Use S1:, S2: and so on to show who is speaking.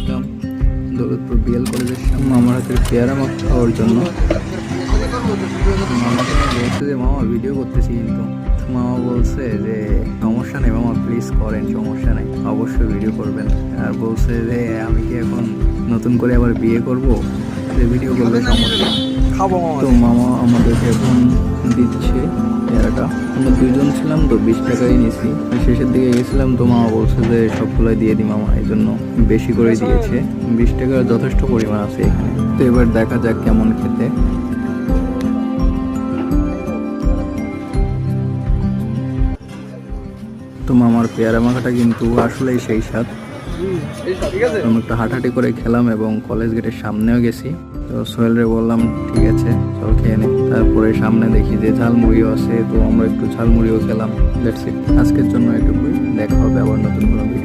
S1: আসলাম Daulatpur BL কলেজের সামনে আমার হাতের পেয়ারা মাখা খাওয়ার জন্য। মামাকে বলছে যে মামা ভিডিও করতেছি, কিন্তু মামা বলছে যে সমস্যা নেই মামা, প্লিজ করেন, সমস্যা নেই, অবশ্যই ভিডিও করবেন। আর বলছে যে আমি কি এখন নতুন করে আবার বিয়ে করব, যে ভিডিও করলে সমস্যা। তো মামা আমাদেরকে এখন দিচ্ছে পেয়ারাটা। আমরা দুইজন ছিলাম তো 20 টাকাই নিয়েছি। শেষের দিকে গেছিলাম তো মামা বলছে যে সবগুলোই দিয়ে দিই মামা, এই জন্য বেশি করে দিয়েছে। 20 টাকার যথেষ্ট পরিমাণ আছে এখানে। তো এবার দেখা যাক কেমন খেতে। তো মামার পেয়ারা মাখাটা কিন্তু আসলেই সেই স্বাদ। আমি একটু হাঁটাহাঁটি করে খেলাম এবং কলেজ গেটের সামনেও গেছি। তো সোহেলরে বললাম ঠিক আছে চল খেয়ে নে। তারপরে সামনে দেখি যে ঝালমুড়িও আছে, তো আমরা একটু ঝালমুড়িও খেলাম। দ্যাটস ইট, আজকের জন্য এটুকুই। দেখা হবে আবার নতুন কোনো ভিডিও।